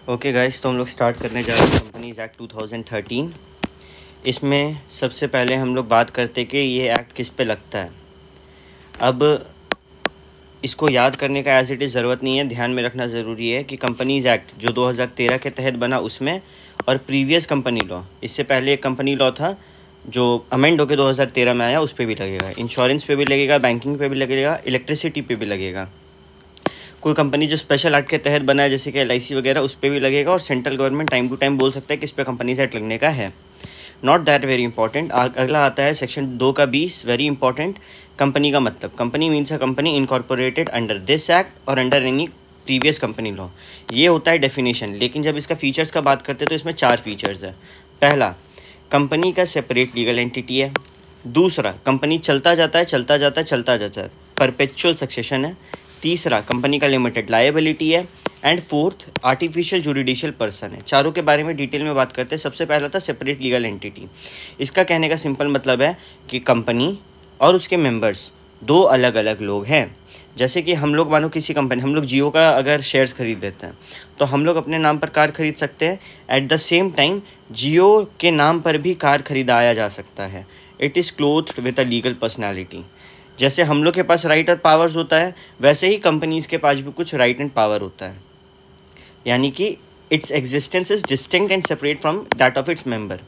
Okay guys, तो हम लोग स्टार्ट करने जा रहे हैं कंपनीज एक्ट 2013। इसमें सबसे पहले हम लोग बात करते कि ये एक्ट किस पे लगता है। अब इसको याद करने का एज इट इज़ ज़रूरत नहीं है, ध्यान में रखना ज़रूरी है कि कंपनीज एक्ट जो 2013 के तहत बना उसमें और प्रीवियस कंपनी लॉ, इससे पहले एक कंपनी लॉ था जो अमेंड होकर 2013 में आया, उस पर भी लगेगा, इंश्योरेंस पे भी लगेगा, बैंकिंग पे भी लगेगा, इलेक्ट्रिसिटी पे भी लगेगा। कोई कंपनी जो स्पेशल एक्ट के तहत बना है जैसे कि LIC वगैरह, उस पर भी लगेगा। और central government time to time बोल सकता है कि इस पर कंपनीज एक्ट लगने का है। Not that very important. अगला आता है सेक्शन 2 का 20, वेरी इंपॉर्टेंट। कंपनी का मतलब, company means a company incorporated under this act और under any previous company law. ये होता है डेफिनेशन। लेकिन जब इसका फीचर्स का बात करते हैं तो इसमें 4 फीचर्स है। पहला, कंपनी का सेपरेट लीगल एंटिटी है। दूसरा, कंपनी चलता जाता है, परपेचुअल सक्सेशन है। तीसरा, कंपनी का लिमिटेड लायबिलिटी है। And fourth, artificial judicial person है। चारों के बारे में डिटेल में बात करते हैं। सबसे पहला था सेपरेट लीगल एंटिटी। इसका कहने का सिंपल मतलब है कि कंपनी और उसके मेंबर्स दो अलग अलग लोग हैं। जैसे कि हम लोग मानो किसी कंपनी, हम लोग जियो का अगर शेयर्स खरीद देते हैं तो हम लोग अपने नाम पर कार खरीद सकते हैं। At the same time Jio के नाम पर भी कार खरीदाया जा सकता है। It is clothed with a legal personality. जैसे हम लोग के पास राइट और पावर्स होता है, वैसे ही कंपनीज़ के पास भी कुछ राइट एंड पावर होता है। यानी कि its existence is distinct and separate from that of its member.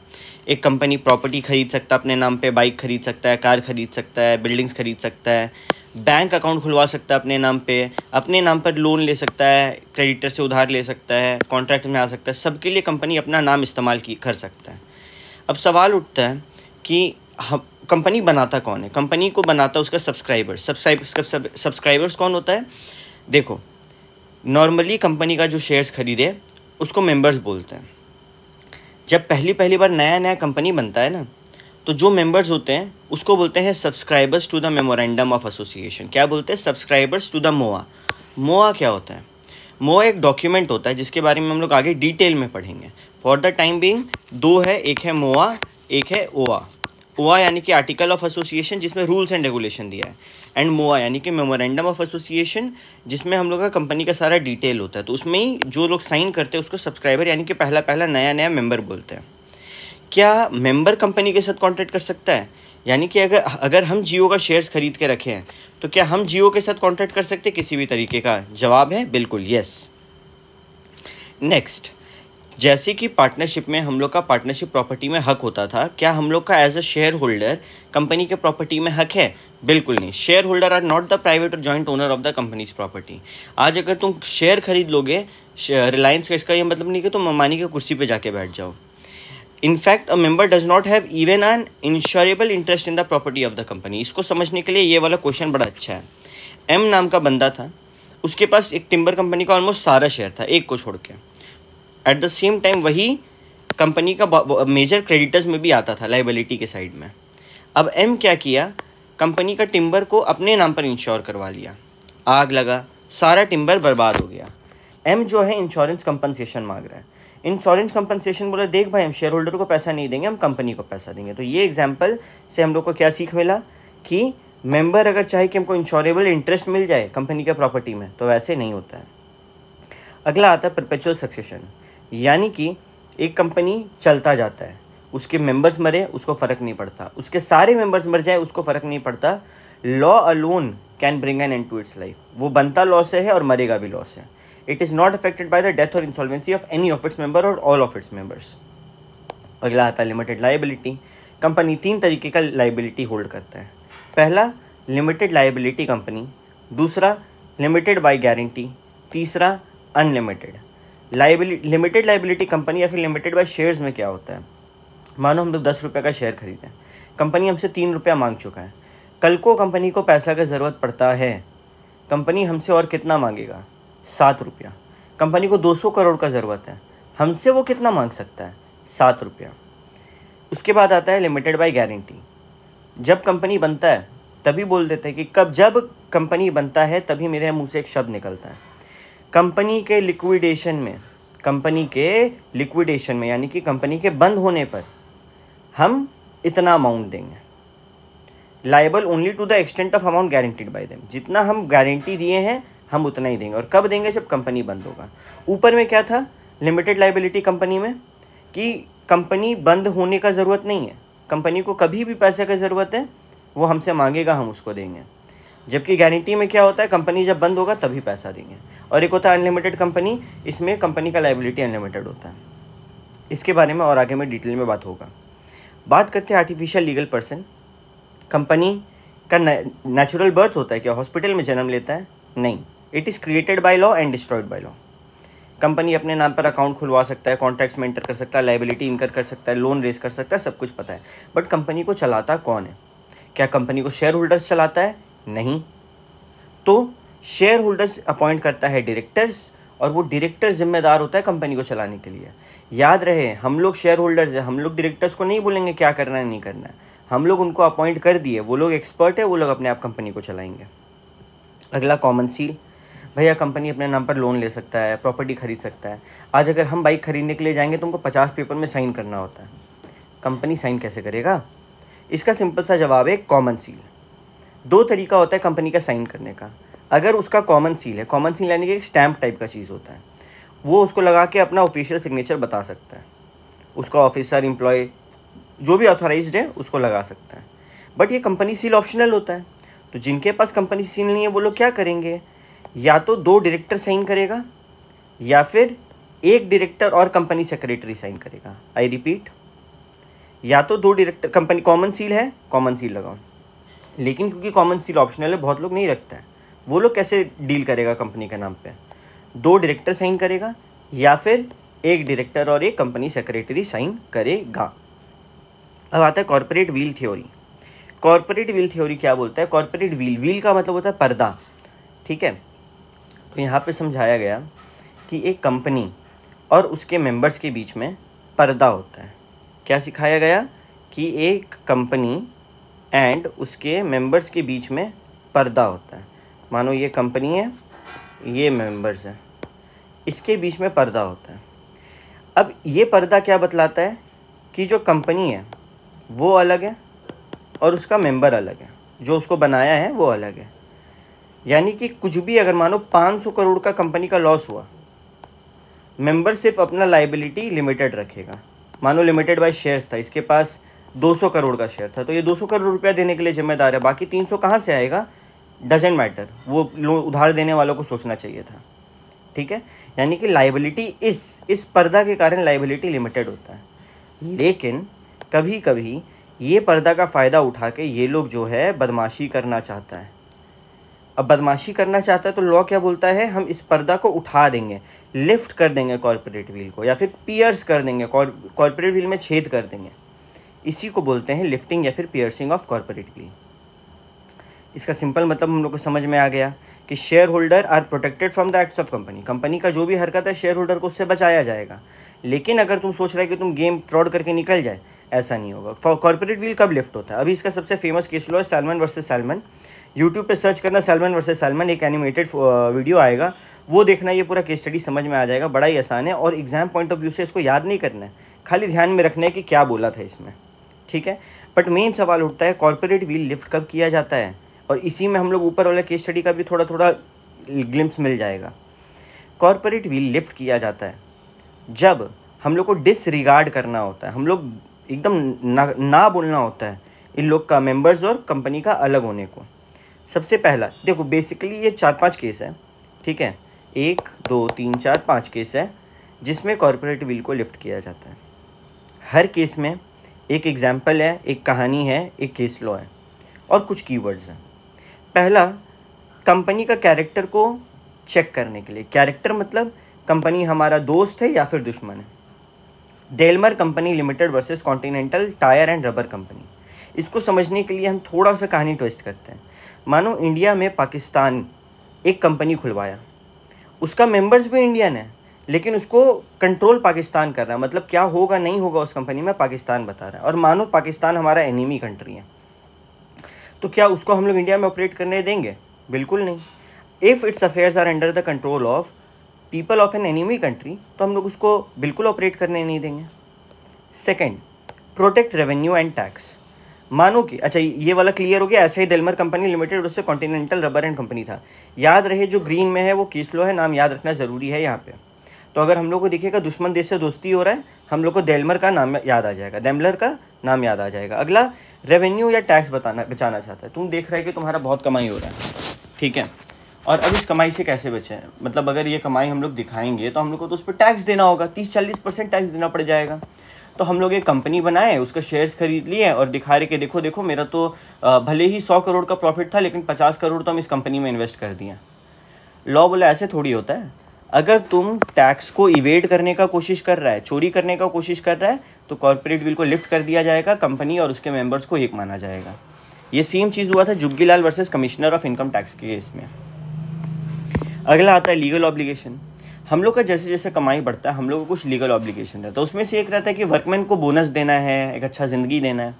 एक कंपनी प्रॉपर्टी खरीद सकता है अपने नाम पे, बाइक खरीद सकता है, कार खरीद सकता है, बिल्डिंग्स खरीद सकता है, बैंक अकाउंट खुलवा सकता है अपने नाम पर लोन ले सकता है, क्रेडिटर से उधार ले सकता है, कॉन्ट्रैक्ट में आ सकता है। सबके लिए कंपनी अपना नाम इस्तेमाल कर सकता है। अब सवाल उठता है कि हम कंपनी बनाता कौन है? कंपनी को बनाता उसका सब्सक्राइबर्स कौन होता है? देखो, नॉर्मली कंपनी का जो शेयर्स खरीदे उसको मेंबर्स बोलते हैं। जब पहली बार नया कंपनी बनता है ना, तो जो मेंबर्स होते हैं उसको बोलते हैं subscribers to the memorandum of association. क्या बोलते हैं? Subscribers to the MOA. MOA क्या होता है? मोआ एक डॉक्यूमेंट होता है जिसके बारे में हम लोग आगे डिटेल में पढ़ेंगे। फॉर द टाइम बीइंग दो है, एक है मोआ, एक है ओआ। ओआ यानी कि आर्टिकल ऑफ एसोसिएशन जिसमें रूल्स एंड रेगुलेशन दिया है, एंड मोआ यानी कि मेमोरेंडम ऑफ एसोसिएशन जिसमें हम लोग का कंपनी का सारा डिटेल होता है। तो उसमें ही जो लोग साइन करते हैं उसको सब्सक्राइबर यानी कि पहला नया मेंबर बोलते हैं। क्या मेंबर कंपनी के साथ कॉन्ट्रैक्ट कर सकता है? यानी कि अगर हम जियो का शेयर्स खरीद के रखे हैं तो क्या हम जियो के साथ कॉन्ट्रैक्ट कर सकते हैं किसी भी तरीके का? जवाब है बिल्कुल यस। नेक्स्ट, जैसे कि पार्टनरशिप में हम लोग का पार्टनरशिप प्रॉपर्टी में हक होता था, क्या हम लोग का as a share holder company के प्रॉपर्टी में हक है? बिल्कुल नहीं। Share holder are not the private और joint owner of the company's property. आज अगर तुम शेयर खरीद लोगे रिलायंस का, इसका ये मतलब नहीं कि तुम अंबानी की कुर्सी पे जाके बैठ जाओ। In fact a member does not have even an insurable interest in the property of the company. इसको समझने के लिए ये वाला क्वेश्चन बड़ा अच्छा है। एम नाम का बंदा था, उसके पास एक टिम्बर कंपनी का ऑलमोस्ट सारा शेयर था, एक को छोड़ के। एट द सेम टाइम वही कंपनी का मेजर क्रेडिटर्स में भी आता था, लाइबिलिटी के साइड में। अब एम क्या किया, कंपनी का टिम्बर को अपने नाम पर इंश्योर करवा लिया। आग लगा, सारा टिम्बर बर्बाद हो गया। एम जो है इंश्योरेंस कंपनसेशन मांग रहा है। इंश्योरेंस कंपनसेशन बोला, देख भाई, हम शेयर होल्डर को पैसा नहीं देंगे, हम कंपनी को पैसा देंगे। तो ये एग्जाम्पल से हम लोग को क्या सीख मिला कि मेंबर अगर चाहे कि हमको इंश्योरेबल इंटरेस्ट मिल जाए कंपनी के प्रॉपर्टी में, तो वैसे नहीं होता है। अगला आता है परपेचुअल सक्सेशन। यानी कि एक कंपनी चलता जाता है, उसके मेंबर्स मरे उसको फ़र्क नहीं पड़ता, उसके सारे मेंबर्स मर जाए उसको फ़र्क नहीं पड़ता। Law alone can bring an end to its life. वो बनता लॉ से है और मरेगा भी लॉ से। It is not affected by the death और insolvency of any of its member और ऑल ऑफ इट्स मेंबर्स। अगला आता है लिमिटेड लायबिलिटी। कंपनी 3 तरीके का लायबिलिटी होल्ड करता है। पहला, लिमिटेड लायबिलिटी कंपनी। दूसरा, लिमिटेड बाय गारंटी। तीसरा, unlimited liability. Limited liability company या फिर लिमिटेड बाय शेयर्स में क्या होता है? मानो हम लोग 10 रुपये का शेयर खरीदें, कंपनी हमसे 3 रुपया मांग चुका है। कल को कंपनी को पैसा का ज़रूरत पड़ता है, कंपनी हमसे और कितना मांगेगा? 7 रुपया। कंपनी को 200 करोड़ का ज़रूरत है, हमसे वो कितना मांग सकता है? 7 रुपया। उसके बाद आता है लिमिटेड बाय गारंटी। जब कंपनी बनता है तभी बोल देते हैं कि जब कंपनी बनता है तभी मेरे मुँह से एक शब्द निकलता है, कंपनी के लिक्विडेशन में यानी कि कंपनी के बंद होने पर हम इतना अमाउंट देंगे। Liable only to the extent of amount guaranteed by them. जितना हम गारंटी दिए हैं हम उतना ही देंगे। और कब देंगे? जब कंपनी बंद होगा। ऊपर में क्या था? लिमिटेड लाइबिलिटी कंपनी में कि कंपनी बंद होने का ज़रूरत नहीं है, कंपनी को कभी भी पैसे की ज़रूरत है वो हमसे मांगेगा, हम उसको देंगे। जबकि गारंटी में क्या होता है, कंपनी जब बंद होगा तभी पैसा देंगे। और एक होता है अनलिमिटेड कंपनी, इसमें कंपनी का लाइबिलिटी अनलिमिटेड होता है। इसके बारे में और आगे में डिटेल में बात होगा। बात करते हैं आर्टिफिशियल लीगल पर्सन। कंपनी का नेचुरल बर्थ होता है क्या, हॉस्पिटल में जन्म लेता है? नहीं, it is created by law and destroyed by law. Company अपने नाम पर अकाउंट खुलवा सकता है, कॉन्ट्रैक्ट्स में इंटर कर सकता है, लाइबिलिटी इनकर कर सकता है, लोन रेज कर सकता है, सब कुछ पता है। बट कंपनी को चलाता कौन है? क्या कंपनी को शेयर होल्डर्स चलाता है? नहीं। तो शेयर होल्डर्स अपॉइंट करता है डायरेक्टर्स, और वो डायरेक्टर जिम्मेदार होता है कंपनी को चलाने के लिए। याद रहे, हम लोग शेयर होल्डर्स हैं, हम लोग डायरेक्टर्स को नहीं बोलेंगे क्या करना है नहीं करना है, हम लोग उनको अपॉइंट कर दिए, वो लोग एक्सपर्ट है, वो लोग अपने आप कंपनी को चलाएंगे। अगला कॉमन सील। भैया कंपनी अपने नाम पर लोन ले सकता है, प्रॉपर्टी खरीद सकता है। आज अगर हम बाइक खरीदने के लिए जाएंगे तो हमको 50 पेपर में साइन करना होता है, कंपनी साइन कैसे करेगा? इसका सिंपल सा जवाब है कॉमन सील। दो तरीका होता है कंपनी का साइन करने का। अगर उसका कॉमन सील है, कॉमन सील यानी कि एक स्टैम्प टाइप का चीज़ होता है, वो उसको लगा के अपना ऑफिशियल सिग्नेचर बता सकता है। उसका ऑफिसर, एम्प्लॉय जो भी ऑथोराइज्ड है उसको लगा सकता है। बट ये कंपनी सील ऑप्शनल होता है। तो जिनके पास कंपनी सील नहीं है वो लोग क्या करेंगे, या तो 2 डायरेक्टर साइन करेगा या फिर 1 डायरेक्टर और कंपनी सेक्रेटरी साइन करेगा। आई रिपीट, या तो 2 डायरेक्टर, कंपनी कॉमन सील है, कॉमन सील लगाओ। लेकिन क्योंकि कॉमन सील ऑप्शनल है, बहुत लोग नहीं रखते हैं, वो लोग कैसे डील करेगा कंपनी के नाम पे? 2 डायरेक्टर साइन करेगा या फिर 1 डायरेक्टर और 1 कंपनी सेक्रेटरी साइन करेगा। अब आता है corporate wheel theory. Corporate wheel theory क्या बोलता है? कॉर्पोरेट व्हील, व्हील का मतलब होता है पर्दा, ठीक है। तो यहाँ पे समझाया गया कि एक कंपनी और उसके मेंबर्स के बीच में पर्दा होता है। क्या सिखाया गया? कि एक कंपनी एंड उसके मेंबर्स के बीच में पर्दा होता है। मानो ये कंपनी है, ये मेंबर्स हैं, इसके बीच में पर्दा होता है। अब ये पर्दा क्या बतलाता है कि जो कंपनी है वो अलग है और उसका मेंबर अलग है, जो उसको बनाया है वो अलग है। यानी कि कुछ भी, अगर मानो 500 करोड़ का कंपनी का लॉस हुआ, मेंबर सिर्फ अपना लाइबिलिटी लिमिटेड रखेगा। मानो लिमिटेड बाय शेयर्स था, इसके पास 200 करोड़ का शेयर था, तो ये 200 करोड़ रुपया देने के लिए जिम्मेदार है, बाकी 300 कहाँ से आएगा? डजेंट मैटर, वो उधार देने वालों को सोचना चाहिए था, ठीक है। यानी कि लाइबिलिटी इस पर्दा के कारण लाइबिलिटी लिमिटेड होता है। लेकिन कभी कभी ये पर्दा का फ़ायदा उठा के ये लोग जो है बदमाशी करना चाहता है। अब बदमाशी करना चाहता है तो लॉ क्या बोलता है? हम इस पर्दा को उठा देंगे, लिफ्ट कर देंगे कॉर्पोरेट व्हील को, या फिर पियर्स कर देंगे, कॉर्पोरेट व्हील में छेद कर देंगे। इसी को बोलते हैं लिफ्टिंग या फिर पियर्सिंग ऑफ कॉर्पोरेट व्हील। इसका सिंपल मतलब हम लोग को समझ में आ गया कि share holder are protected from the acts of company. Company का जो भी हरकत है शेयर होल्डर को उससे बचाया जाएगा। लेकिन अगर तुम सोच रहे हो कि तुम गेम फ्रॉड करके निकल जाए, ऐसा नहीं होगा। कॉर्पोरेट व्हील कब लिफ्ट होता है? अभी इसका सबसे फेमस केस लॉ है सैलमन वर्सेस सैलमन। यूट्यूब पे सर्च करना सैलमन वर्सेस सैलमन, एक एनिमेटेड वीडियो आएगा, वो देखना, ये पूरा केस स्टडी समझ में आ जाएगा। बड़ा ही आसान है और एग्जाम पॉइंट ऑफ व्यू से इसको याद नहीं करना है, खाली ध्यान में रखना है कि क्या बोला था इसमें, ठीक है। बट मेन सवाल उठता है कॉर्पोरेट व्हील लिफ्ट कब किया जाता है, और इसी में हम लोग ऊपर वाला केस स्टडी का भी थोड़ा थोड़ा ग्लिम्स मिल जाएगा। कॉर्पोरेट व्हील लिफ्ट किया जाता है जब हम लोग को डिसरिगार्ड करना होता है, हम लोग एकदम ना बोलना होता है इन लोग का, मेंबर्स और कंपनी का अलग होने को। सबसे पहला देखो, बेसिकली ये 4-5 केस है, ठीक है, 1 2 3 4 5 केस है जिसमें कॉर्पोरेट व्हील को लिफ्ट किया जाता है। हर केस में एक एग्जाम्पल है, एक कहानी है, एक केस लॉ है और कुछ कीवर्ड्स हैं। पहला, कंपनी का कैरेक्टर को चेक करने के लिए। कैरेक्टर मतलब कंपनी हमारा दोस्त है या फिर दुश्मन है। Daimler company limited versus Continental tyre and rubber company. इसको समझने के लिए हम थोड़ा सा कहानी ट्विस्ट करते हैं। मानो इंडिया में पाकिस्तान एक कंपनी खुलवाया, उसका मेंबर्स भी इंडियन है, लेकिन उसको कंट्रोल पाकिस्तान कर रहा है। मतलब क्या होगा नहीं होगा उस कंपनी में पाकिस्तान बता रहा है। और मानो पाकिस्तान हमारा एनिमी कंट्री है, तो क्या उसको हम लोग इंडिया में ऑपरेट करने देंगे? बिल्कुल नहीं। If its affairs are under the control of people of an enemy country, तो हम लोग उसको बिल्कुल ऑपरेट करने नहीं देंगे। Second, protect revenue and tax. मानो कि, अच्छा ये वाला क्लियर हो गया। ऐसे ही डेलमर कंपनी लिमिटेड, उससे कॉन्टिनेंटल रबर एंड कंपनी था। याद रहे जो ग्रीन में है वो केस लॉ है, नाम याद रखना ज़रूरी है यहाँ पे। तो अगर हम लोग को दिखेगा दुश्मन देश से दोस्ती हो रहा है, हम लोग को डेलमर का नाम याद आ जाएगा, डेमलर का नाम याद आ जाएगा। अगला, रेवेन्यू या टैक्स बचाना चाहता है। तुम देख रहे हो कि तुम्हारा बहुत कमाई हो रहा है, ठीक है, और अब इस कमाई से कैसे बचें, मतलब अगर ये कमाई हम लोग दिखाएंगे तो हम लोग को तो उस पर टैक्स देना होगा, 30-40% टैक्स देना पड़ जाएगा। तो हम लोग एक कंपनी बनाए, उसका शेयर्स खरीद लिए और दिखा रहे कि देखो देखो मेरा तो भले ही 100 करोड़ का प्रॉफिट था, लेकिन 50 करोड़ तो हम इस कंपनी में इन्वेस्ट कर दिए। लॉ बोला ऐसे थोड़ी होता है। अगर तुम टैक्स को इवेड करने का कोशिश कर रहा है, चोरी करने का कोशिश कर रहा है, तो कॉर्पोरेट विल को लिफ्ट कर दिया जाएगा, कंपनी और उसके मेंबर्स को एक माना जाएगा। ये सेम चीज़ हुआ था Juggilal versus commissioner of income tax के केस में। अगला आता है लीगल ऑब्लिगेशन। हम लोग का जैसे जैसे कमाई बढ़ता है हम लोग को कुछ लीगल ऑब्लिगेशन रहता है। उसमें से एक रहता है कि वर्कमैन को बोनस देना है, एक अच्छा ज़िंदगी देना है।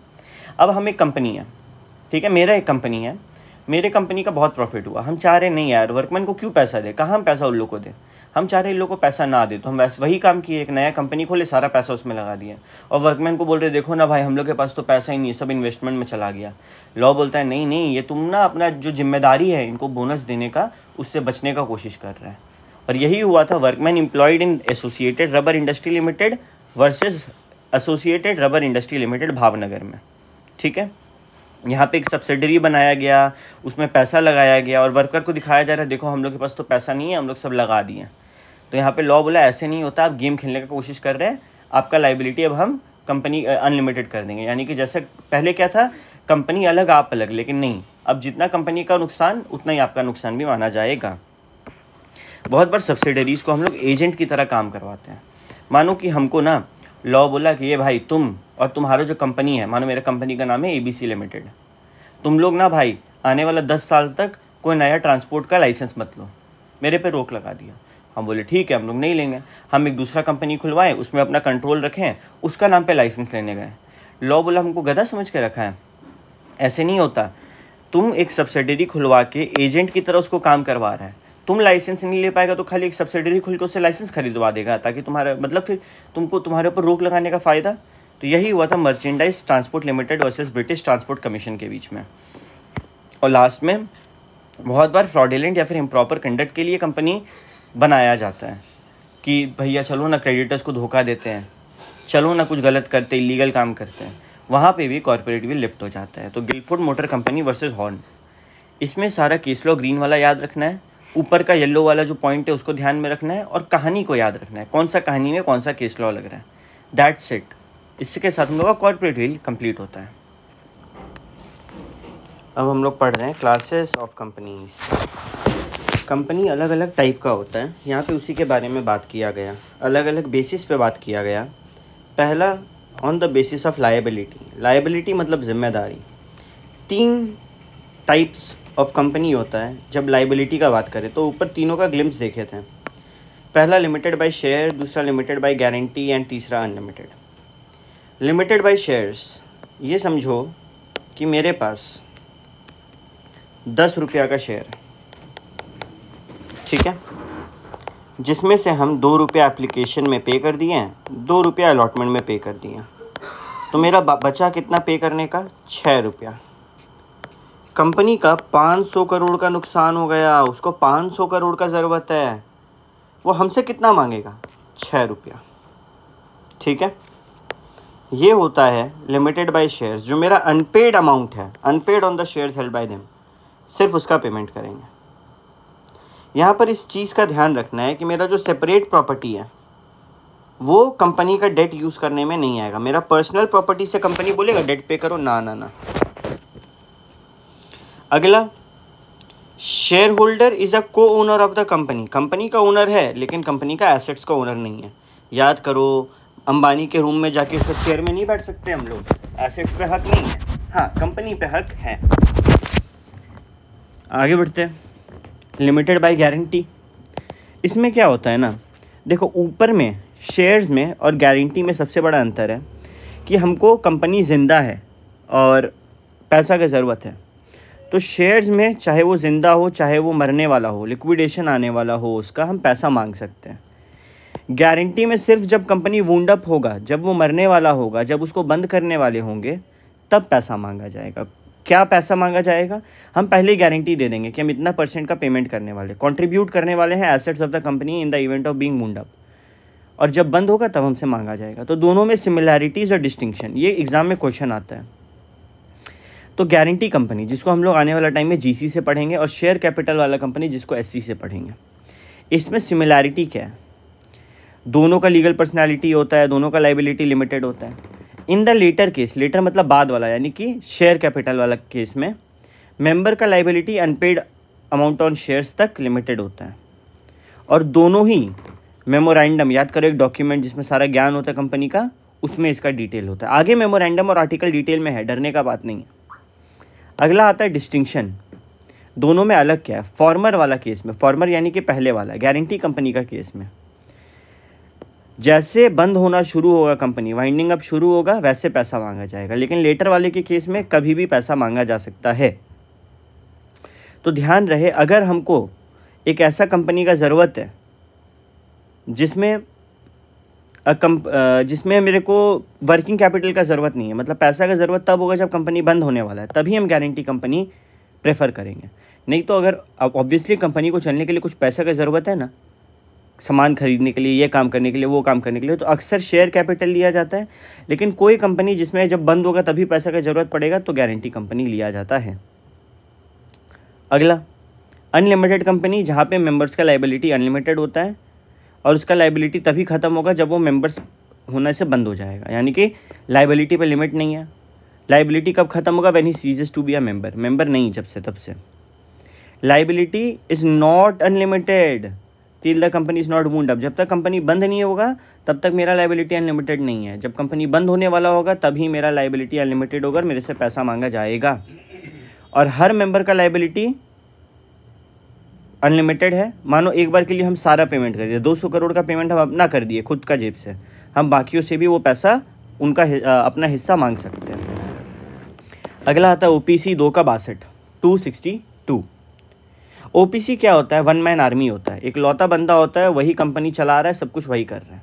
अब हम एक कंपनी है, ठीक है, मेरा एक कंपनी है, मेरे कंपनी का बहुत प्रॉफिट हुआ, हम चाह रहे नहीं यार वर्कमैन को क्यों पैसा दे, कहाँ हम पैसा उन लोग को दें, हम चाह रहे इन लोग को पैसा ना दे। तो हम वैसे वही काम किए, एक नया कंपनी खोले, सारा पैसा उसमें लगा दिया, और वर्कमैन को बोल रहे देखो ना भाई हम लोग के पास तो पैसा ही नहीं है, सब इन्वेस्टमेंट में चला गया। लॉ बोलता है नहीं नहीं, ये तुम ना अपना जो जिम्मेदारी है इनको बोनस देने का, उससे बचने का कोशिश कर रहा है। और यही हुआ था workman employed in associated rubber industry limited versus associated rubber industry limited Bhavnagar में, ठीक है। यहाँ पे एक सब्सिडरी बनाया गया, उसमें पैसा लगाया गया और वर्कर को दिखाया जा रहा है देखो हम लोग के पास तो पैसा नहीं है, हम लोग सब लगा दिए। तो यहाँ पे लॉ बोला ऐसे नहीं होता, आप गेम खेलने की कोशिश कर रहे हैं, आपका लाइबिलिटी अब हम कंपनी अनलिमिटेड कर देंगे। यानी कि जैसे पहले क्या था, कंपनी अलग आप अलग, लेकिन नहीं, अब जितना कंपनी का नुकसान उतना ही आपका नुकसान भी माना जाएगा। बहुत बार सब्सिडरीज़ को हम लोग एजेंट की तरह काम करवाते हैं। मानो कि हमको ना लॉ बोला कि ये भाई तुम और तुम्हारा जो कंपनी है, मानो मेरा कंपनी का नाम है ABC लिमिटेड, तुम लोग ना भाई आने वाला 10 साल तक कोई नया ट्रांसपोर्ट का लाइसेंस मत लो। मेरे पे रोक लगा दिया। हम बोले ठीक है हम लोग नहीं लेंगे। हम एक दूसरा कंपनी खुलवाएं, उसमें अपना कंट्रोल रखें, उसका नाम पे लाइसेंस लेने गए। लॉ बोला हमको गधा समझ के रखा है, ऐसे नहीं होता। तुम एक सब्सिडरी खुलवा के एजेंट की तरह उसको काम करवा रहा है, तुम लाइसेंस नहीं ले पाएगा तो खाली एक सब्सिडरी खुल के उससे लाइसेंस खरीदवा देगा, ताकि तुम्हारा मतलब फिर तुमको तुम्हारे ऊपर रोक लगाने का फ़ायदा। तो यही हुआ था merchandise transport limited versus British transport commission के बीच में। और लास्ट में बहुत बार फ्रॉडुलेंट या फिर इम्प्रॉपर कंडक्ट के लिए कंपनी बनाया जाता है कि भैया चलो ना क्रेडिटर्स को धोखा देते हैं, चलो ना कुछ गलत करते, इलीगल काम करते हैं, वहाँ पे भी कॉर्पोरेट भी लिफ्ट हो जाता है। तो Gilford motor company versus Horne, इसमें सारा केस लॉ ग्रीन वाला याद रखना है, ऊपर का येलो वाला जो पॉइंट है उसको ध्यान में रखना है, और कहानी को याद रखना है, कौन सा कहानी में कौन सा केस लॉ लग रहा है। That's it. इसके साथ हम लोग का कॉर्पोरेट विल कंप्लीट होता है। अब हम लोग पढ़ रहे हैं क्लासेस ऑफ कंपनीज। कंपनी अलग अलग टाइप का होता है, यहाँ पे उसी के बारे में बात किया गया, अलग अलग बेसिस पे बात किया गया। पहला, on the basis of liability. Liability मतलब जिम्मेदारी। 3 टाइप्स ऑफ कंपनी होता है जब लायबिलिटी का बात करें, तो ऊपर तीनों का ग्लिम्स देखे थे। पहला लिमिटेड बाय शेयर, दूसरा लिमिटेड बाय गारंटी एंड तीसरा अनलिमिटेड। लिमिटेड बाय शेयर्स, ये समझो कि मेरे पास 10 रुपया का शेयर, ठीक है, जिसमें से हम 2 रुपया एप्लीकेशन में पे कर दिए हैं, 2 रुपया अलॉटमेंट में पे कर दिए। तो मेरा बचा कितना पे करने का, 6 रुपया। कंपनी का 500 करोड़ का नुकसान हो गया, उसको 500 करोड़ का ज़रूरत है, वो हमसे कितना मांगेगा, 6 रुपया, ठीक है। ये होता है लिमिटेड बाय शेयर्स। जो मेरा अनपेड अमाउंट है, unpaid on the shares held by them, सिर्फ उसका पेमेंट करेंगे। यहाँ पर इस चीज़ का ध्यान रखना है कि मेरा जो सेपरेट प्रॉपर्टी है वो कंपनी का डेट यूज़ करने में नहीं आएगा। मेरा पर्सनल प्रॉपर्टी से कंपनी बोलेगा डेट पे करो, ना ना ना। अगला, शेयर होल्डर इज़ अ को owner of the company. Company का ओनर है लेकिन कंपनी का एसेट्स का ओनर नहीं है। याद करो, अंबानी के रूम में जाके उसका चेयर में नहीं बैठ सकते हम लोग, एसेट्स पे हक नहीं है, हाँ कंपनी पे हक है। आगे बढ़ते हैं, लिमिटेड बाय गारंटी। इसमें क्या होता है ना, देखो ऊपर में शेयर्स में और गारंटी में सबसे बड़ा अंतर है कि हमको कंपनी ज़िंदा है और पैसा की ज़रूरत है। तो शेयर्स में चाहे वो ज़िंदा हो चाहे वो मरने वाला हो, लिक्विडेशन आने वाला हो, उसका हम पैसा मांग सकते हैं। गारंटी में सिर्फ जब कंपनी वुंड अप होगा, जब वो मरने वाला होगा, जब उसको बंद करने वाले होंगे, तब पैसा मांगा जाएगा। क्या पैसा मांगा जाएगा, हम पहले ही गारंटी दे देंगे कि हम इतना % का पेमेंट करने वाले, कंट्रीब्यूट करने वाले हैं assets of the company in the event of being wound up. और जब बंद होगा तब हमसे मांगा जाएगा। तो दोनों में सिमिलैरिटीज़ और डिस्टिंक्शन, ये एग्ज़ाम में क्वेश्चन आता है। तो गारंटी कंपनी, जिसको हम लोग आने वाला टाइम में जीसी से पढ़ेंगे, और शेयर कैपिटल वाला कंपनी जिसको एससी से पढ़ेंगे। इसमें सिमिलैरिटी क्या है? दोनों का लीगल पर्सनैलिटी होता है, दोनों का लाइबिलिटी लिमिटेड होता है। In the latter case, latter मतलब बाद वाला, यानी कि शेयर कैपिटल वाला केस में मेंबर का liability unpaid amount on shares तक लिमिटेड होता है। और दोनों ही मेमोरेंडम, याद करो एक डॉक्यूमेंट जिसमें सारा ज्ञान होता है कंपनी का, उसमें इसका डिटेल होता है। आगे मेमोरेंडम और आर्टिकल डिटेल में है, डरने का बात नहीं है। अगला आता है डिस्टिंक्शन, दोनों में अलग क्या है? फॉर्मर वाला केस में, फॉर्मर यानी कि पहले वाला, गारंटी कंपनी का केस में जैसे बंद होना शुरू होगा कंपनी, वाइंडिंग अप शुरू होगा, वैसे पैसा मांगा जाएगा। लेकिन लेटर वाले के केस में कभी भी पैसा मांगा जा सकता है। तो ध्यान रहे, अगर हमको एक ऐसा कंपनी का ज़रूरत है जिसमें मेरे को वर्किंग कैपिटल का ज़रूरत नहीं है, मतलब पैसा का ज़रूरत तब होगा जब कंपनी बंद होने वाला है, तभी हम गारंटी कंपनी प्रेफर करेंगे। नहीं तो अगर ऑब्वियसली कंपनी को चलने के लिए कुछ पैसा का ज़रूरत है ना, सामान खरीदने के लिए, ये काम करने के लिए, वो काम करने के लिए, तो अक्सर शेयर कैपिटल लिया जाता है। लेकिन कोई कंपनी जिसमें जब बंद होगा तभी पैसा का ज़रूरत पड़ेगा, तो गारंटी कंपनी लिया जाता है। अगला अनलिमिटेड कंपनी, जहाँ पे मेंबर्स का लाइबिलिटी अनलिमिटेड होता है और उसका लाइबिलिटी तभी ख़त्म होगा जब वो मेंबर्स होने से बंद हो जाएगा, यानी कि लाइबिलिटी पे लिमिट नहीं है। लाइबिलिटी कब ख़त्म होगा? When he ceases to be a member, member नहीं जब से तब से। Liability is not unlimited till the company is not wound up, जब तक कंपनी बंद नहीं होगा तब तक मेरा लाइबिलिटी अनलिमिटेड नहीं है। जब कंपनी बंद होने वाला होगा तभी मेरा लाइबिलिटी अनलिमिटेड होगा और मेरे से पैसा मांगा जाएगा। और हर मेंबर का लाइबिलिटी अनलिमिटेड है। मानो एक बार के लिए हम सारा पेमेंट कर दिए, 200 करोड़ का पेमेंट हम अपना कर दिए खुद का जेब से, हम बाकियों से भी वो पैसा उनका अपना हिस्सा मांग सकते हैं। अगला आता है ओपीसी 2 का 62, 262। ओपीसी क्या होता है? वन मैन आर्मी होता है, एक लौता बंदा होता है, वही कंपनी चला रहा है, सब कुछ वही कर रहा है।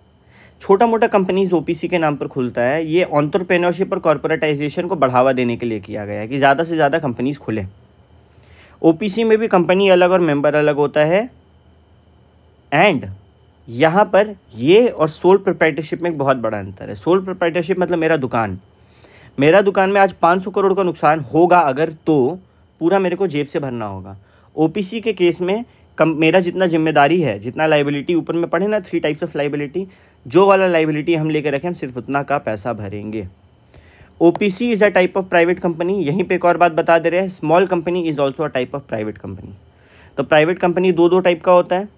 छोटा मोटा कंपनीज ओपीसी के नाम पर खुलता है। ये एंटरप्रेन्योरशिप और कॉर्पोरेटाइजेशन को बढ़ावा देने के लिए किया गया है कि ज़्यादा से ज़्यादा कंपनीज खुले। ओपीसी में भी कंपनी अलग और मेंबर अलग होता है। एंड यहाँ पर ये और सोल प्रोप्राइटरशिप में एक बहुत बड़ा अंतर है। सोल प्रोप्राइटरशिप मतलब मेरा दुकान में आज 500 करोड़ का नुकसान होगा अगर, तो पूरा मेरे को जेब से भरना होगा। ओपीसी के केस में मेरा जितना जिम्मेदारी है, जितना लाइबिलिटी ऊपर में पढ़े ना 3 टाइप्स ऑफ लाइबिलिटी, जो वाला लाइबिलिटी हम लेकर रखें हम सिर्फ उतना का पैसा भरेंगे। OPC is a type of private company. यहीं पे एक और बात बता दे रहे हैं, small company is also a type of private company. तो प्राइवेट कंपनी दो टाइप का होता है,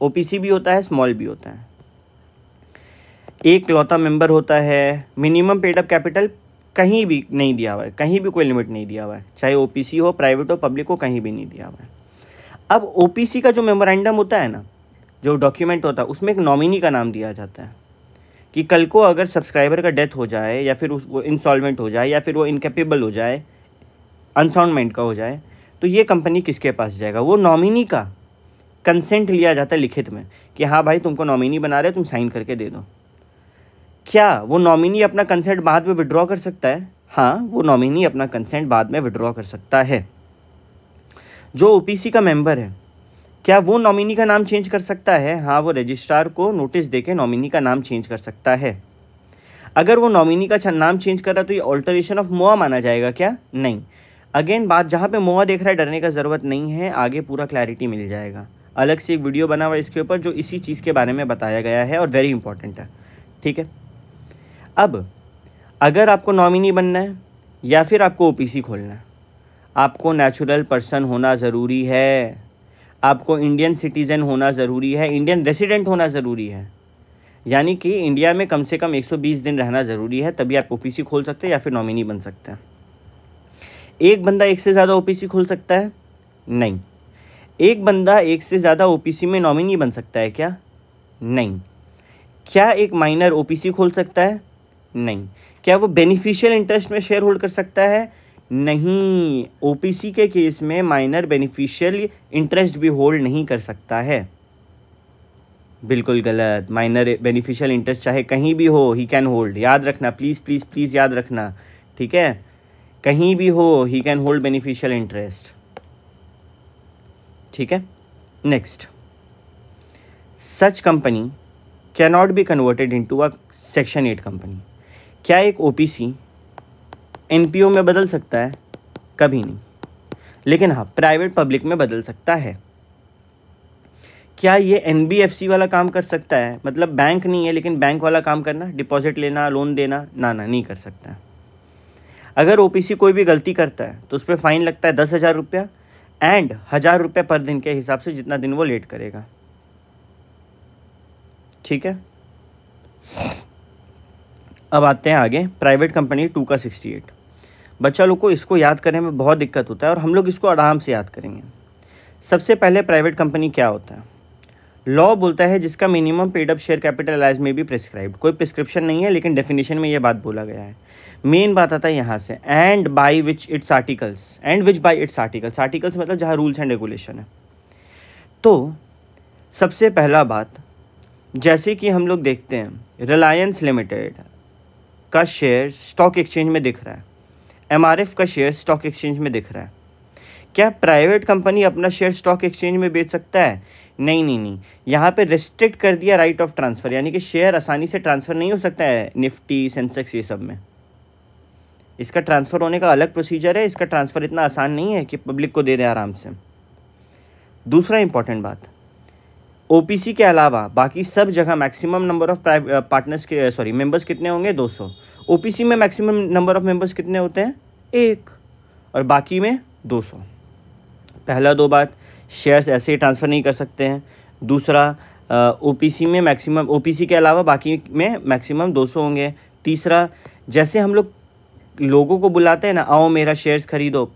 ओपीसी भी होता है, स्मॉल भी होता है। एक लौता मेंबर होता है, मिनिमम पेड अप कैपिटल कहीं भी नहीं दिया हुआ है, कहीं भी कोई लिमिट नहीं दिया हुआ है, चाहे ओपीसी हो, प्राइवेट हो, पब्लिक हो, कहीं भी नहीं दिया हुआ है। अब ओपीसी का जो मेमोरेंडम होता है ना, जो डॉक्यूमेंट होता है, उसमें एक नॉमिनी का नाम दिया जाता है कि कल को अगर सब्सक्राइबर का डेथ हो जाए या फिर वो इंसॉल्वेंट हो जाए या फिर वो इनकेपेबल हो जाए, अनसाउंड माइंड का हो जाए, तो ये कंपनी किसके पास जाएगा? वो नॉमिनी का कंसेंट लिया जाता है लिखित में कि हाँ भाई तुमको नॉमिनी बना रहे, तुम साइन करके दे दो। क्या वो नॉमिनी अपना कंसेंट बाद में विड्रॉ कर सकता है? हाँ, वो नॉमिनी अपना कंसेंट बाद में विड्रॉ कर सकता है। जो ओपीसी का मेंबर है, क्या वो नॉमिनी का नाम चेंज कर सकता है? हाँ, वो रजिस्ट्रार को नोटिस देके नॉमिनी का नाम चेंज कर सकता है। अगर वो नॉमिनी का नाम चेंज कर रहा है तो ये ऑल्टरेशन ऑफ मोआ माना जाएगा क्या? नहीं। अगेन बात, जहाँ पे मोआ देख रहा है डरने का ज़रूरत नहीं है, आगे पूरा क्लैरिटी मिल जाएगा। अलग से एक वीडियो बना हुआ है इसके ऊपर जो इसी चीज़ के बारे में बताया गया है और वेरी इंपॉर्टेंट है। ठीक है, अब अगर आपको नॉमिनी बनना है या फिर आपको ओपीसी खोलना है, आपको नेचुरल पर्सन होना ज़रूरी है, आपको इंडियन सिटीज़न होना ज़रूरी है, इंडियन रेसिडेंट होना ज़रूरी है, यानी कि इंडिया में कम से कम 120 दिन रहना ज़रूरी है, तभी आप ओपीसी खोल सकते हैं या फिर नॉमिनी बन सकते हैं। एक बंदा एक से ज़्यादा ओपीसी खोल सकता है? नहीं। एक बंदा एक से ज़्यादा ओपीसी में नॉमिनी बन सकता है क्या? नहीं। क्या एक माइनर ओपीसी खोल सकता है? नहीं। क्या वो बेनिफिशियल इंटरेस्ट में शेयर होल्ड कर सकता है? नहीं। ओपीसी के केस में माइनर बेनिफिशियल इंटरेस्ट भी होल्ड नहीं कर सकता है। बिल्कुल गलत। माइनर बेनिफिशियल इंटरेस्ट चाहे कहीं भी हो, ही कैन होल्ड। याद रखना, प्लीज़ प्लीज़ प्लीज़ याद रखना, ठीक है? कहीं भी हो, he can hold beneficial interest. ठीक है, next, such company can not be converted into a section 8 company. क्या एक ओपीसी एनपीओ में बदल सकता है? कभी नहीं। लेकिन हाँ, प्राइवेट पब्लिक में बदल सकता है। क्या ये एनबीएफसी वाला काम कर सकता है? मतलब बैंक नहीं है लेकिन बैंक वाला काम करना, डिपॉजिट लेना, लोन देना, ना नहीं कर सकता। अगर ओपीसी कोई भी गलती करता है तो उस पर फाइन लगता है 10,000 रुपया एंड 1,000 रुपया पर दिन के हिसाब से, जितना दिन वो लेट करेगा। ठीक है, अब आते हैं आगे प्राइवेट कंपनी 2 का 68। बच्चा लोग को इसको याद करने में बहुत दिक्कत होता है और हम लोग इसको आराम से याद करेंगे। सबसे पहले प्राइवेट कंपनी क्या होता है? लॉ बोलता है जिसका minimum paid up share capital as may be prescribed. कोई प्रिस्क्रिप्शन नहीं है लेकिन डेफिनेशन में ये बात बोला गया है। मेन बात आता है यहाँ से, and by which it's articles, and which bye it's articles. Articles मतलब जहाँ रूल्स एंड रेगुलेशन है। तो सबसे पहला बात, जैसे कि हम लोग देखते हैं रिलायंस लिमिटेड का शेयर स्टॉक एक्सचेंज में दिख रहा है, एमआरएफ का शेयर स्टॉक एक्सचेंज में दिख रहा है। क्या प्राइवेट कंपनी अपना शेयर स्टॉक एक्सचेंज में बेच सकता है? नहीं। यहाँ पे रिस्ट्रिक्ट कर दिया राइट ऑफ ट्रांसफ़र, यानी कि शेयर आसानी से ट्रांसफ़र नहीं हो सकता है निफ्टी, सेंसेक्स, ये सब में। इसका ट्रांसफ़र होने का अलग प्रोसीजर है। इसका ट्रांसफ़र इतना आसान नहीं है कि पब्लिक को दे दे आराम से। दूसरा इंपॉर्टेंट बात, ओपीसी के अलावा बाकी सब जगह मैक्सिमम नंबर ऑफ पार्टनर्स के मेंबर्स कितने होंगे? 200। ओपीसी में मैक्सिमम नंबर ऑफ मेंबर्स कितने होते हैं? 1, और बाकी में 200। पहला दो बात, शेयर्स ऐसे ही ट्रांसफ़र नहीं कर सकते हैं। दूसरा, ओपीसी में मैक्सिमम, ओपीसी के अलावा बाकी में मैक्सिमम 200 होंगे। तीसरा, जैसे हम लोग लोगों को बुलाते हैं ना, आओ मेरा शेयर्स खरीदो,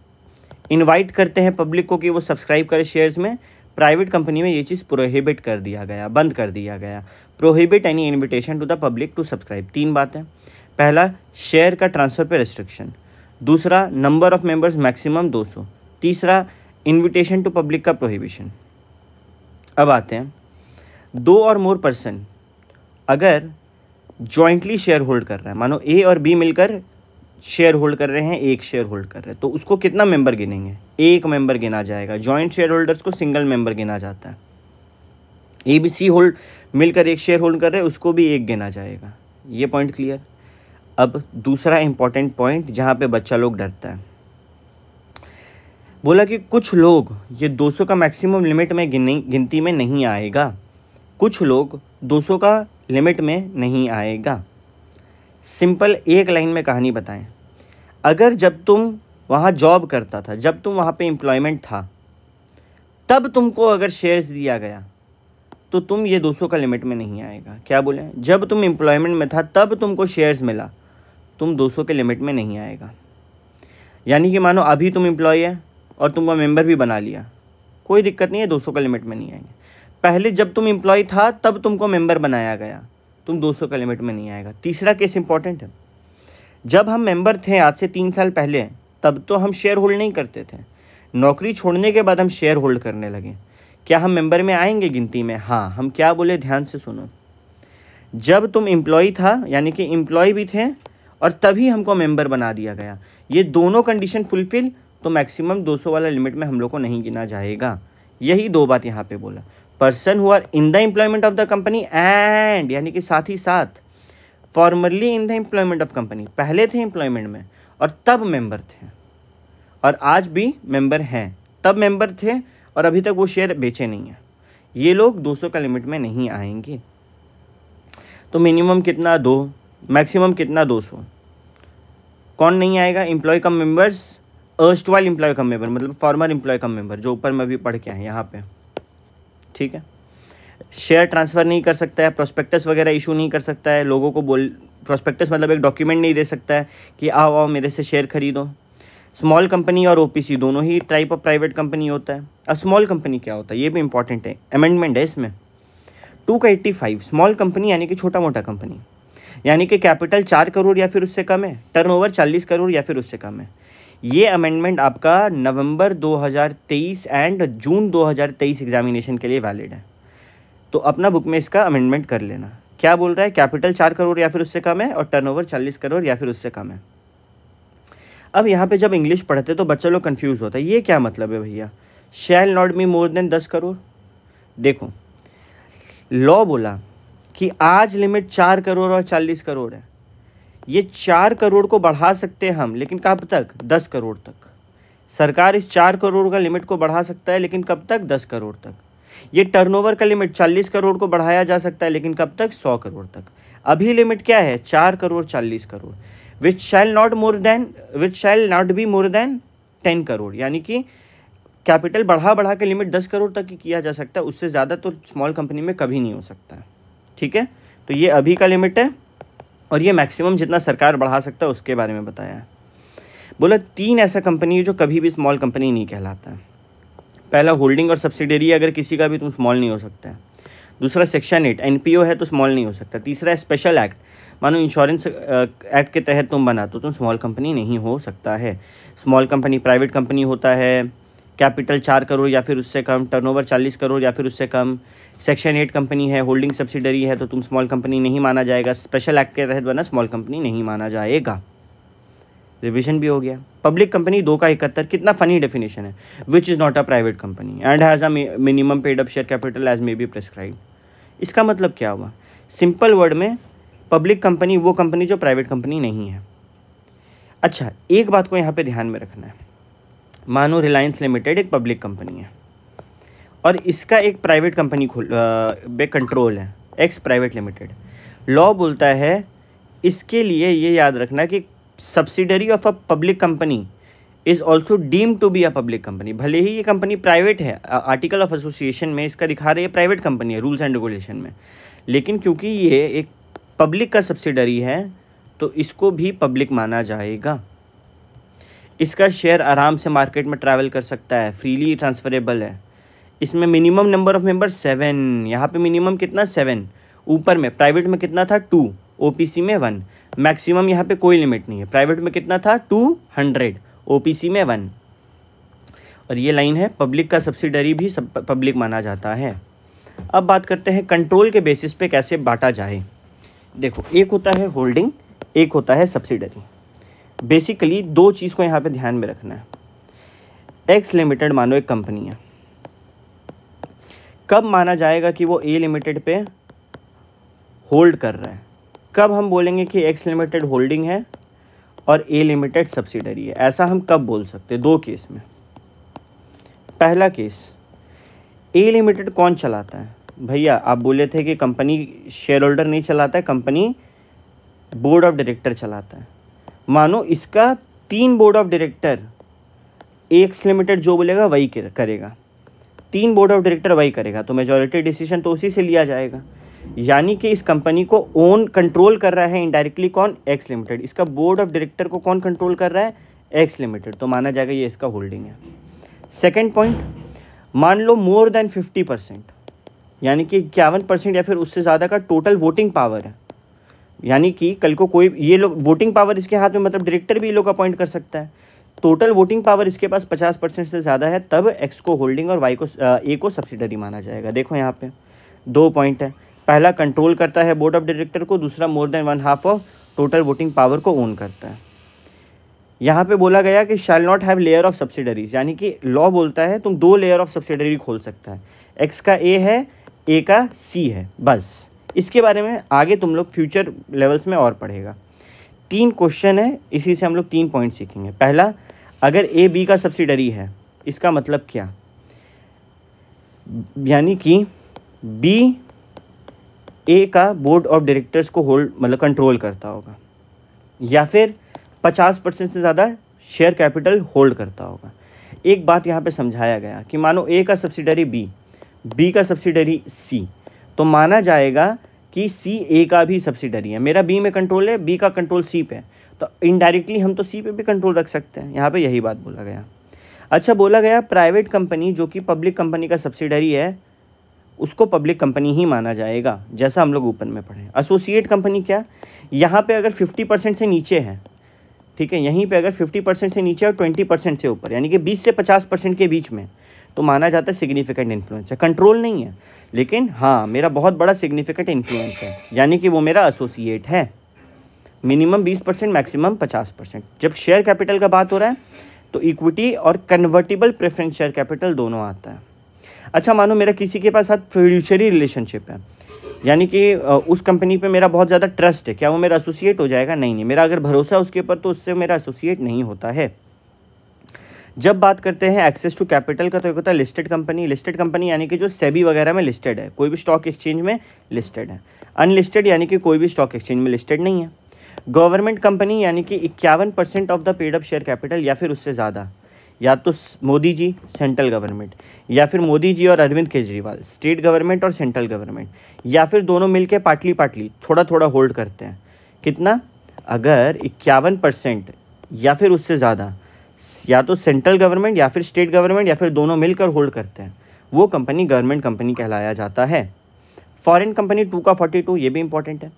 इनवाइट करते हैं पब्लिक को कि वो सब्सक्राइब करे शेयर्स में, प्राइवेट कंपनी में ये चीज़ प्रोहिबिट कर दिया गया, बंद कर दिया गया। Prohibit any invitation to the public to subscribe. 3 बातें। पहला, शेयर का ट्रांसफ़र पे रिस्ट्रिक्शन। दूसरा, नंबर ऑफ मेंबर्स मैक्सिमम 200। तीसरा, इन्विटेशन टू पब्लिक का प्रोहिबिशन। अब आते हैं, 2 और मोर पर्सन अगर जॉइंटली शेयर होल्ड कर रहा है, मानो ए और बी मिलकर शेयर होल्ड कर रहे हैं, एक शेयर होल्ड कर रहे हैं, तो उसको कितना मेंबर गिनेंगे? 1 मेंबर गिना जाएगा। जॉइंट शेयर होल्डर्स को सिंगल मेंबर गिना जाता है। ए बी सी होल्ड मिलकर एक शेयर होल्ड कर रहे हैं, उसको भी 1 गिना जाएगा। ये पॉइंट क्लियर। अब दूसरा इंपॉर्टेंट पॉइंट जहाँ पे बच्चा लोग डरता है, बोला कि कुछ लोग ये 200 का मैक्सिमम लिमिट में गिनती में नहीं आएगा। कुछ लोग 200 का लिमिट में नहीं आएगा। सिंपल एक लाइन में कहानी बताएं। अगर जब तुम वहाँ जॉब करता था, जब तुम वहाँ पे एम्प्लॉयमेंट था, तब तुमको अगर शेयर्स दिया गया तो तुम ये 200 का लिमिट में नहीं आएगा। क्या बोले? जब तुम एम्प्लॉयमेंट में था तब तुमको शेयर्स मिला, तुम 200 के लिमिट में नहीं आएगा। यानी कि मानो अभी तुम एम्प्लॉय है और तुमको मेंबर भी बना लिया, कोई दिक्कत नहीं है, 200 का लिमिट में नहीं आएंगे। पहले जब तुम एम्प्लॉय था तब तुमको मेंबर बनाया गया, तुम 200 का लिमिट में नहीं आएगा। तीसरा केस इंपॉर्टेंट है, जब हम मेंबर थे आज से 3 साल पहले, तब तो हम शेयर होल्ड नहीं करते थे। नौकरी छोड़ने के बाद हम शेयर होल्ड करने लगे। क्या हम मेंबर में आएंगे गिनती में? हाँ। हम क्या बोले, ध्यान से सुनो। जब तुम एम्प्लॉय था, यानी कि एम्प्लॉय भी थे, और तभी हमको मेंबर बना दिया गया, ये दोनों कंडीशन फुलफिल, तो मैक्सिमम 200 वाला लिमिट में हम लोग को नहीं गिना जाएगा। यही 2 बात यहाँ पे बोला। Person who are in the employment of the company and, यानी कि साथ ही साथ, formerly in the employment of company, पहले थे एम्प्लॉयमेंट में और तब मेंबर थे, और आज भी मेंबर हैं, तब मेंबर थे और अभी तक वो शेयर बेचे नहीं हैं, ये लोग 200 का लिमिट में नहीं आएंगे। तो मिनिमम कितना? 2, मैक्सिमम कितना? 200। कौन नहीं आएगा? एम्प्लॉय कम मेंबर्स, अर्स्टवाइल एम्प्लॉय कम मेंबर, मतलब फॉर्मर एम्प्लॉय कम मेंबर, जो ऊपर में भी पढ़ के आए यहाँ पे। ठीक है। शेयर ट्रांसफ़र नहीं कर सकता है, प्रोस्पेक्टस वगैरह इशू नहीं कर सकता है, लोगों को प्रोस्पेक्टस मतलब एक डॉक्यूमेंट नहीं दे सकता है कि आओ आओ मेरे से शेयर खरीदो। स्मॉल कंपनी और ओपीसी दोनों ही टाइप ऑफ प्राइवेट कंपनी होता है। अब स्मॉल कंपनी क्या होता है, ये भी इंपॉर्टेंट है, अमेंडमेंट है इसमें। 2 का 85, स्मॉल कंपनी यानी कि छोटा मोटा कंपनी, यानी कि कैपिटल 4 करोड़ या फिर उससे कम है, टर्नओवर 40 करोड़ या फिर उससे कम है। ये अमेंडमेंट आपका नवंबर 2023 एंड जून 2023 एग्जामिनेशन के लिए वैलिड है, तो अपना बुक में इसका अमेंडमेंट कर लेना। क्या बोल रहा है? कैपिटल 4 करोड़ या फिर उससे कम है और टर्नओवर 40 करोड़ या फिर उससे कम है। अब यहाँ पे जब इंग्लिश पढ़ते तो बच्चा लोग कंफ्यूज होता है, ये क्या मतलब है भैया, शैल not be more than 10 crore. देखो, लॉ बोला कि आज लिमिट 4 करोड़ और 40 करोड़ है, ये 4 करोड़ को बढ़ा सकते हैं हम, लेकिन कब तक? 10 करोड़ तक। सरकार इस 4 करोड़ का लिमिट को बढ़ा सकता है, लेकिन कब तक? 10 करोड़ तक। ये टर्नओवर का लिमिट 40 करोड़ को बढ़ाया जा सकता है, लेकिन कब तक? 100 करोड़ तक। अभी लिमिट क्या है? 4 crore 40 crore, which shall not be more than 10 crore. यानी कि कैपिटल बढ़ा के लिमिट 10 करोड़ तक ही किया जा सकता है, उससे ज़्यादा तो स्मॉल कंपनी में कभी नहीं हो सकता है। ठीक है, तो ये अभी का लिमिट है, और ये मैक्सिमम जितना सरकार बढ़ा सकता है उसके बारे में बताया है। बोला 3 ऐसा कंपनी है जो कभी भी स्मॉल कंपनी नहीं कहलाता है। पहला, होल्डिंग और सब्सिडरी अगर किसी का भी, तुम स्मॉल नहीं हो सकता है। दूसरा, सेक्शन 8 एनपीओ है तो स्मॉल नहीं हो सकता। तीसरा है स्पेशल एक्ट, मानो इंश्योरेंस एक्ट के तहत तुम बना तो तुम स्मॉल कंपनी नहीं हो सकता है। स्मॉल कंपनी प्राइवेट कंपनी होता है, कैपिटल 4 करोड़ या फिर उससे कम, टर्नओवर 40 करोड़ या फिर उससे कम। सेक्शन 8 कंपनी है, होल्डिंग सब्सिडरी है तो तुम स्मॉल कंपनी नहीं माना जाएगा। स्पेशल एक्ट के तहत बना स्मॉल कंपनी नहीं माना जाएगा। रिविजन भी हो गया। पब्लिक कंपनी 2 का 71, कितना फनी डेफिनेशन है। Which is not a private company and has a minimum paid up share capital as may be prescribe. इसका मतलब क्या हुआ? सिंपल वर्ड में, पब्लिक कंपनी वो कंपनी जो प्राइवेट कंपनी नहीं है। अच्छा, एक बात को यहाँ पे ध्यान में रखना है। मानो रिलायंस लिमिटेड एक पब्लिक कंपनी है और इसका एक प्राइवेट कंपनी बे कंट्रोल है, एक्स प्राइवेट लिमिटेड। लॉ बोलता है इसके लिए ये याद रखना कि subsidiary of a public company is also deemed to be a public company. भले ही ये कंपनी प्राइवेट है, आर्टिकल ऑफ एसोसिएशन में इसका दिखा रही है प्राइवेट कंपनी है रूल्स एंड रेगुलेशन में, लेकिन क्योंकि ये एक पब्लिक का सब्सिडरी है तो इसको भी पब्लिक माना जाएगा। इसका शेयर आराम से मार्केट में ट्रैवल कर सकता है, फ्रीली ट्रांसफरेबल है। इसमें मिनिमम नंबर ऑफ मेंबर 7, यहाँ पे मिनिमम कितना? 7। ऊपर में प्राइवेट में कितना था? 2, ओपीसी में 1। मैक्सिमम यहाँ पे कोई लिमिट नहीं है। प्राइवेट में कितना था? 200, ओपीसी में 1। और ये लाइन है, पब्लिक का सब्सिडरी भी पब्लिक माना जाता है। अब बात करते हैं कंट्रोल के बेसिस पे कैसे बांटा जाए। देखो, एक होता है होल्डिंग, एक होता है सब्सिडरी। बेसिकली 2 चीज़ को यहाँ पे ध्यान में रखना है। एक्स लिमिटेड मानो एक कंपनी है, कब माना जाएगा कि वो ए लिमिटेड पे होल्ड कर रहा है? कब हम बोलेंगे कि एक्स लिमिटेड होल्डिंग है और ए लिमिटेड सब्सिडरी है? ऐसा हम कब बोल सकते हैं? 2 केस में। पहला केस, ए लिमिटेड कौन चलाता है? भैया आप बोले थे कि कंपनी शेयर होल्डर नहीं चलाता है, कंपनी बोर्ड ऑफ डायरेक्टर चलाता है। मानो इसका 3 board of director, x limited जो बोलेगा वही करेगा, 3 बोर्ड ऑफ डायरेक्टर वही करेगा, तो मेजॉरिटी डिसीजन तो उसी से लिया जाएगा। यानी कि इस कंपनी को ओन कंट्रोल कर रहा है इनडायरेक्टली कौन? X limited. इसका बोर्ड ऑफ डायरेक्टर को कौन कंट्रोल कर रहा है? एक्स लिमिटेड, तो माना जाएगा ये इसका होल्डिंग है। सेकेंड पॉइंट, मान लो मोर देन 50%, यानी कि 51% या फिर उससे ज़्यादा का टोटल वोटिंग पावर है। यानी कि कल को कोई, ये लोग वोटिंग पावर इसके हाथ में, मतलब डायरेक्टर भी ये लोग अपॉइंट कर सकता है। टोटल वोटिंग पावर इसके पास 50% से ज़्यादा है, तब एक्स को होल्डिंग और वाई को ए को सब्सिडरी माना जाएगा। देखो यहाँ पे 2 पॉइंट है। पहला, कंट्रोल करता है बोर्ड ऑफ डायरेक्टर को। दूसरा, more than 1/2 of total voting power को ओन करता है। यहाँ पे बोला गया कि shall not have layer of subsidiaries, यानी कि लॉ बोलता है तुम 2 लेयर ऑफ सब्सिडरी खोल सकता है। एक्स का ए है, ए का सी है, बस। इसके बारे में आगे तुम लोग फ्यूचर लेवल्स में और पढ़ेगा। 3 क्वेश्चन है, इसी से हम लोग 3 पॉइंट सीखेंगे। पहला, अगर ए बी का सब्सिडरी है, इसका मतलब क्या? यानी कि बी ए का बोर्ड ऑफ डायरेक्टर्स को होल्ड, मतलब कंट्रोल करता होगा, या फिर 50% से ज़्यादा शेयर कैपिटल होल्ड करता होगा। एक बात यहाँ पे समझाया गया कि मानो ए का सब्सिडरी बी, बी का सब्सिडरी सी, तो माना जाएगा कि सी ए का भी सब्सिडरी है। मेरा बी में कंट्रोल है, बी का कंट्रोल सी पे है, तो इनडायरेक्टली हम तो सी पे भी कंट्रोल रख सकते हैं। यहाँ पे यही बात बोला गया। अच्छा, बोला गया प्राइवेट कंपनी जो कि पब्लिक कंपनी का सब्सिडरी है, उसको पब्लिक कंपनी ही माना जाएगा, जैसा हम लोग ऊपर में पढ़े। एसोसिएट कंपनी क्या? यहाँ पे अगर 50% से नीचे है, ठीक है, यहीं पे अगर 50% से नीचे और 20% से ऊपर, यानी कि 20 से 50% के बीच में, तो माना जाता है सिग्निफिकेंट इन्फ्लुएंस है। कंट्रोल नहीं है, लेकिन हाँ मेरा बहुत बड़ा सिग्निफिकेंट इन्फ्लुएंस है, यानी कि वो मेरा एसोसिएट है। Minimum 20%, maximum 50%। जब शेयर कैपिटल का बात हो रहा है तो इक्विटी और कन्वर्टिबल प्रेफरेंस शेयर कैपिटल दोनों आता है। अच्छा, मानो मेरा किसी के पास साथ फिड्यूशियरी रिलेशनशिप है, यानी कि उस कंपनी पे मेरा बहुत ज़्यादा ट्रस्ट है, क्या वो मेरा एसोसिएट हो जाएगा? नहीं, मेरा अगर भरोसा है उसके ऊपर तो उससे मेरा एसोसिएट नहीं होता है। जब बात करते हैं एक्सेस टू कैपिटल का, तो एक होता है लिस्टेड कंपनी। लिस्टेड कंपनी यानी कि जो सेबी वगैरह में लिस्टेड है, कोई भी स्टॉक एक्सचेंज में लिस्टेड है। अनलिस्टेड यानी कि कोई भी स्टॉक एक्सचेंज में लिस्टेड नहीं है। गवर्नमेंट कंपनी यानी कि 51% of the paid up share capital या फिर उससे ज़्यादा, या तो मोदी जी सेंट्रल गवर्नमेंट, या फिर मोदी जी और अरविंद केजरीवाल स्टेट गवर्नमेंट और सेंट्रल गवर्नमेंट, या फिर दोनों मिलके पार्टली पार्टली थोड़ा थोड़ा होल्ड करते हैं। कितना? अगर 51% या फिर उससे ज़्यादा, या तो सेंट्रल गवर्नमेंट या फिर स्टेट गवर्नमेंट या फिर दोनों मिलकर होल्ड करते हैं, वो कंपनी गवर्नमेंट कंपनी कहलाया जाता है। फॉरेन कंपनी 2 का 42, ये भी इंपॉर्टेंट है।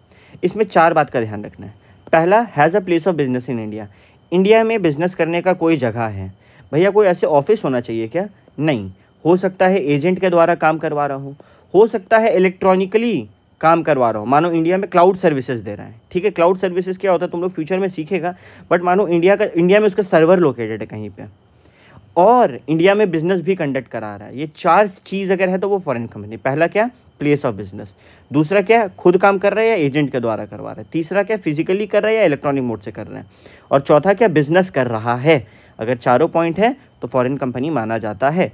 इसमें 4 बात का ध्यान रखना है। पहला, has a place of business in India. India में बिजनेस करने का कोई जगह है। भैया कोई ऐसे ऑफिस होना चाहिए क्या? नहीं। हो सकता है एजेंट के द्वारा काम करवा रहा हूँ, हो सकता है इलेक्ट्रॉनिकली काम करवा रहा हूँ। मानो इंडिया में क्लाउड सर्विसेज दे रहा है, ठीक है। क्लाउड सर्विसेज क्या होता है तुम लोग फ्यूचर में सीखेगा, बट मानो इंडिया में उसका सर्वर लोकेटेड है कहीं पे, और इंडिया में बिजनेस भी कंडक्ट करा रहा है। ये 4 चीज़ अगर है तो वो फॉरेन कंपनी। पहला क्या? Place of business. दूसरा क्या? खुद काम कर रहा है या एजेंट के द्वारा करवा रहा है। तीसरा क्या? फिजिकली कर रहा है या इलेक्ट्रॉनिक मोड से कर रहा है। और चौथा क्या? बिजनेस कर रहा है। अगर चारों पॉइंट है तो फॉरेन कंपनी माना जाता है।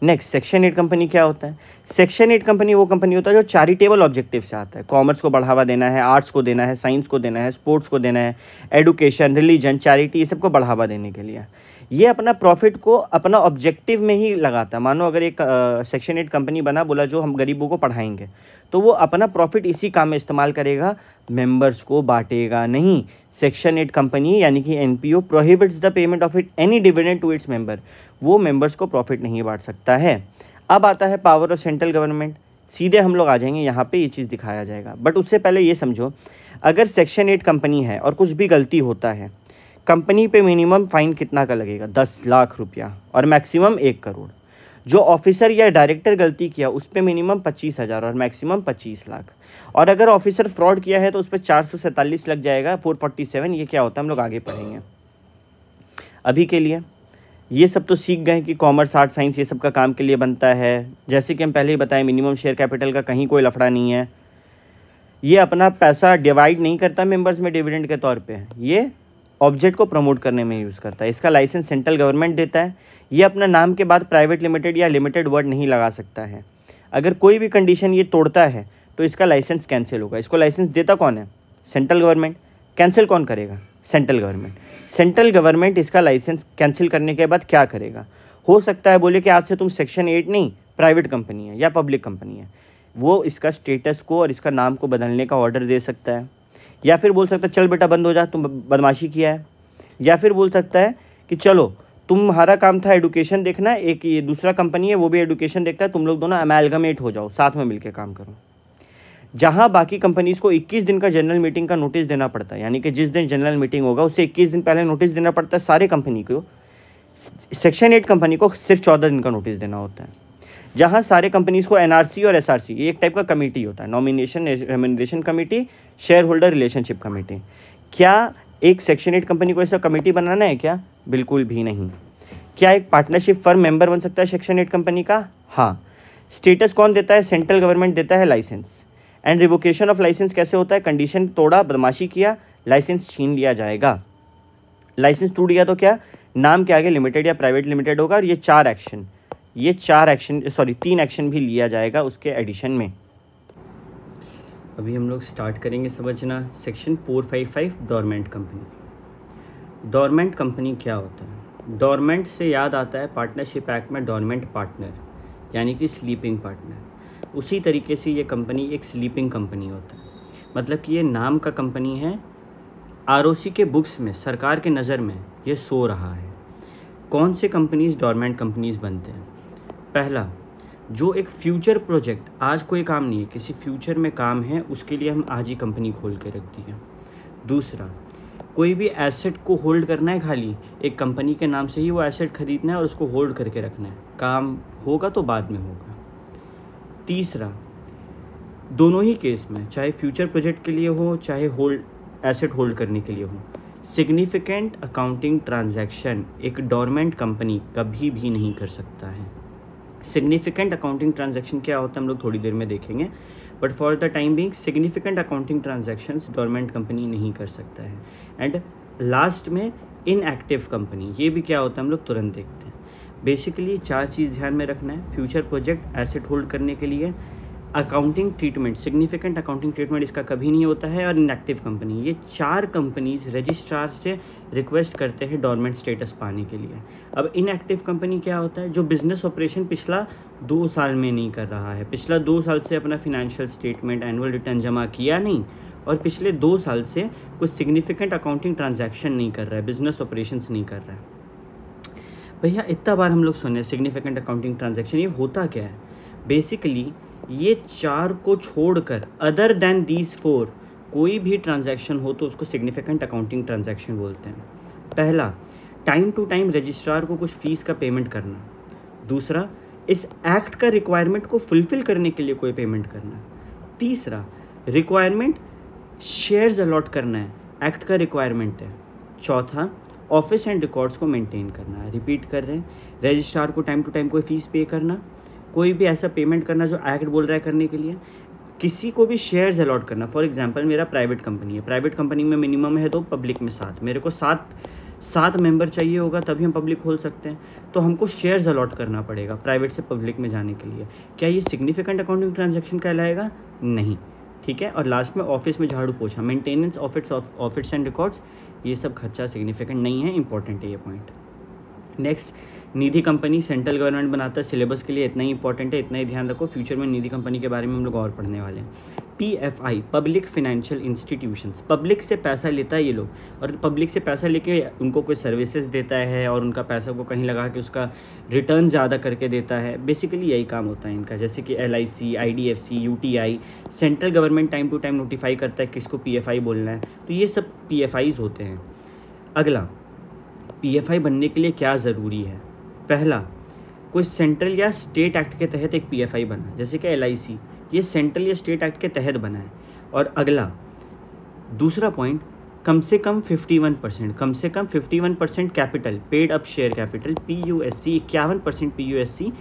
नेक्स्ट, सेक्शन 8 कंपनी क्या होता है? सेक्शन 8 कंपनी वो कंपनी होता है जो चैरिटेबल ऑब्जेक्टिव से आता है। कॉमर्स को बढ़ावा देना है, आर्ट्स को देना है, साइंस को देना है, स्पोर्ट्स को देना है, एडुकेशन, रिलीजन, चैरिटी, ये सबको बढ़ावा देने के लिए। ये अपना प्रॉफिट को अपना ऑब्जेक्टिव में ही लगाता है। मानो अगर एक सेक्शन 8 कंपनी बना, बोला जो हम गरीबों को पढ़ाएंगे, तो वो अपना प्रॉफिट इसी काम में इस्तेमाल करेगा, मेंबर्स को बांटेगा नहीं। सेक्शन 8 कंपनी यानी कि NPO prohibits the payment of it any dividend to its member. वो मेंबर्स को प्रॉफिट नहीं बांट सकता है। अब आता है पावर ऑफ सेंट्रल गवर्नमेंट। सीधे हम लोग आ जाएंगे यहाँ पे, ये चीज़ दिखाया जाएगा। बट उससे पहले ये समझो, अगर सेक्शन 8 कंपनी है और कुछ भी गलती होता है, कंपनी पे मिनिमम फाइन कितना का लगेगा? 10 लाख रुपया और मैक्सिमम 1 करोड़। जो ऑफिसर या डायरेक्टर गलती किया उस पर मिनिमम 25,000 और मैक्सिमम 25 लाख। और अगर ऑफिसर फ्रॉड किया है तो उस पर 447 लग जाएगा, 447। ये क्या होता है हम लोग आगे पढ़ेंगे। अभी के लिए ये सब तो सीख गए कि कॉमर्स, आर्ट, साइंस ये सब का काम के लिए बनता है। जैसे कि हम पहले ही बताएं, मिनिमम शेयर कैपिटल का कहीं कोई लफड़ा नहीं है। ये अपना पैसा डिवाइड नहीं करता मेंबर्स में डिविडेंड के तौर पे, ये ऑब्जेक्ट को प्रमोट करने में यूज़ करता है। इसका लाइसेंस सेंट्रल गवर्नमेंट देता है। ये अपना नाम के बाद प्राइवेट लिमिटेड या लिमिटेड वर्ड नहीं लगा सकता है। अगर कोई भी कंडीशन ये तोड़ता है तो इसका लाइसेंस कैंसिल होगा। इसको लाइसेंस देता कौन है? Central government. कैंसिल कौन करेगा? Central government. सेंट्रल गवर्नमेंट इसका लाइसेंस कैंसिल करने के बाद क्या करेगा? हो सकता है बोले कि आज से तुम सेक्शन 8 नहीं, प्राइवेट कंपनी है या पब्लिक कंपनी है, वो इसका स्टेटस को और इसका नाम को बदलने का ऑर्डर दे सकता है। या फिर बोल सकता है चल बेटा बंद हो जा, तुम बदमाशी किया है। या फिर बोल सकता है कि चलो तुम्हारा काम था एडुकेशन देखना, एक ये दूसरा कंपनी है वो भी एडुकेशन देखता है, तुम लोग दोनों अमेलगमेट हो जाओ, साथ में मिलकर काम करो। जहां बाकी कंपनीज़ को 21 दिन का जनरल मीटिंग का नोटिस देना पड़ता है, यानी कि जिस दिन जनरल मीटिंग होगा उससे 21 दिन पहले नोटिस देना पड़ता है सारे कंपनी को, सेक्शन 8 कंपनी को सिर्फ 14 दिन का नोटिस देना होता है। जहां सारे कंपनीज़ को एनआरसी और एसआरसी, ये एक टाइप का कमेटी होता है, nomination remuneration committee, share holder relationship committee. क्या एक सेक्शन 8 कंपनी को ऐसा कमेटी बनाना है क्या? बिल्कुल भी नहीं। क्या एक पार्टनरशिप फर्म मेंबर बन सकता है सेक्शन 8 कंपनी का? हाँ। स्टेटस कौन देता है? सेंट्रल गवर्नमेंट देता है license. And revocation of license कैसे होता है? कंडीशन तोड़ा, बदमाशी किया, लाइसेंस छीन लिया जाएगा। लाइसेंस टूट गया तो क्या? नाम के आगे लिमिटेड या प्राइवेट लिमिटेड होगा और ये 3 एक्शन भी लिया जाएगा उसके एडिशन में। अभी हम लोग स्टार्ट करेंगे समझना section 455 dormant company. Dormant company क्या होता है? डोरमेंट से याद आता है पार्टनरशिप एक्ट में डोरमेंट पार्टनर यानी कि स्लीपिंग पार्टनर। उसी तरीके से ये कंपनी एक स्लीपिंग कंपनी होता है, मतलब कि ये नाम का कंपनी है, आरओसी के बुक्स में सरकार के नज़र में ये सो रहा है। कौन से कंपनीज डोरमेंट कंपनीज बनते हैं? पहला, जो एक फ्यूचर प्रोजेक्ट, आज कोई काम नहीं है, किसी फ्यूचर में काम है, उसके लिए हम आज ही कंपनी खोल के रख दी है। दूसरा, कोई भी एसेट को होल्ड करना है, खाली एक कंपनी के नाम से ही वो एसेट खरीदना है और उसको होल्ड करके रखना है, काम होगा तो बाद में होगा। तीसरा, दोनों ही केस में, चाहे फ्यूचर प्रोजेक्ट के लिए हो चाहे एसेट होल्ड करने के लिए हो, सिग्निफिकेंट अकाउंटिंग ट्रांजैक्शन एक डोरमेंट कंपनी कभी भी नहीं कर सकता है। सिग्निफिकेंट अकाउंटिंग ट्रांजैक्शन क्या होता है हम लोग थोड़ी देर में देखेंगे, but for the time being significant accounting transactions dormant company नहीं कर सकता है। एंड लास्ट में इनएक्टिव कंपनी, ये भी क्या होता है हम लोग तुरंत देखते हैं। बेसिकली 4 चीज़ ध्यान में रखना है। फ्यूचर प्रोजेक्ट एसेट होल्ड करने के लिए, accounting treatment, significant accounting treatment इसका कभी नहीं होता है, और इनएक्टिव कंपनी, ये 4 कंपनीज रजिस्ट्रार से रिक्वेस्ट करते हैं डोरमेंट स्टेटस पाने के लिए। अब इनएक्टिव कंपनी क्या होता है, जो बिजनेस ऑपरेशन पिछला 2 साल में नहीं कर रहा है, पिछला 2 साल से अपना फिनेंशियल स्टेटमेंट, एनुअल रिटर्न जमा किया नहीं, और पिछले 2 साल से कुछ सिग्निफिकेंट अकाउंटिंग ट्रांजैक्शन नहीं कर रहा है, बिजनेस ऑपरेशंस नहीं कर रहा है। भैया इतना बार हम लोग सुने सिग्निफिकेंट अकाउंटिंग ट्रांजैक्शन, ये होता क्या है? बेसिकली ये 4 को छोड़कर अदर देन दीज 4 कोई भी ट्रांजैक्शन हो तो उसको सिग्निफिकेंट अकाउंटिंग ट्रांजैक्शन बोलते हैं। पहला, टाइम टू टाइम रजिस्ट्रार को कुछ फीस का पेमेंट करना। दूसरा, इस एक्ट का रिक्वायरमेंट को फुलफिल करने के लिए कोई पेमेंट करना। तीसरा, रिक्वायरमेंट शेयर्स अलॉट करना है, एक्ट का रिक्वायरमेंट है। चौथा, ऑफिस एंड रिकॉर्ड्स को मेंटेन करना है। रिपीट कर रहे हैं, रजिस्ट्रार को टाइम टू टाइम कोई फीस पे करना, कोई भी ऐसा पेमेंट करना जो एक्ट बोल रहा है करने के लिए, किसी को भी शेयर्स अलॉट करना। फॉर एग्जांपल मेरा प्राइवेट कंपनी है, प्राइवेट कंपनी में मिनिमम है 2, पब्लिक में 7, मेरे को 7 मेंबर चाहिए होगा तभी हम पब्लिक खोल सकते हैं, तो हमको शेयर्स अलॉट करना पड़ेगा प्राइवेट से पब्लिक में जाने के लिए। क्या ये सिग्निफिकेंट अकाउंटिंग ट्रांजैक्शन कहलाएगा? नहीं, ठीक है। और लास्ट में ऑफिस में झाड़ू पोछा, मेंटेनेंस ऑफिस एंड रिकॉर्ड्स, ये सब खर्चा सिग्निफिकेंट नहीं है, इंपॉर्टेंट है ये पॉइंट। नेक्स्ट, निधि कंपनी सेंट्रल गवर्नमेंट बनाता है, सिलेबस के लिए इतना ही इंपॉर्टेंट है, इतना ही ध्यान रखो। फ्यूचर में निधि कंपनी के बारे में हम लोग और पढ़ने वाले हैं। PFI, public financial institutions, public से पैसा लेता है ये लोग, और पब्लिक से पैसा लेके उनको कोई सर्विसेज देता है और उनका पैसा को कहीं लगा के उसका रिटर्न ज़्यादा करके देता है। बेसिकली यही काम होता है इनका, जैसे कि LIC, IDFC, UTI, central government time to time notify करता है किसको PFI बोलना है, तो ये सब PFIs होते हैं। अगला, PFI बनने के लिए क्या ज़रूरी है? पहला, कोई सेंट्रल या स्टेट एक्ट के तहत एक PFI बना, जैसे कि LIC, ये सेंट्रल या स्टेट एक्ट के तहत बना है। और अगला दूसरा पॉइंट, कम से कम 51% capital, paid up share capital, PUSC, 51% PUSC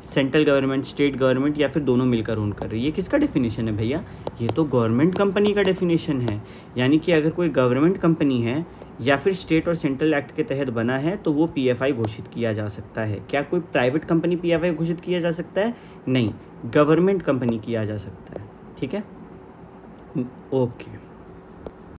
central government, state government या फिर दोनों मिलकर ओन कर रही है। ये किसका डेफिनेशन है भैया? ये तो गवर्नमेंट कंपनी का डेफिनेशन है। यानी कि अगर कोई गवर्नमेंट कंपनी है या फिर स्टेट और सेंट्रल एक्ट के तहत बना है तो वो PFI घोषित किया जा सकता है। क्या कोई प्राइवेट कंपनी PFI घोषित किया जा सकता है? नहीं, गवर्नमेंट कंपनी किया जा सकता है। ठीक है, ओके।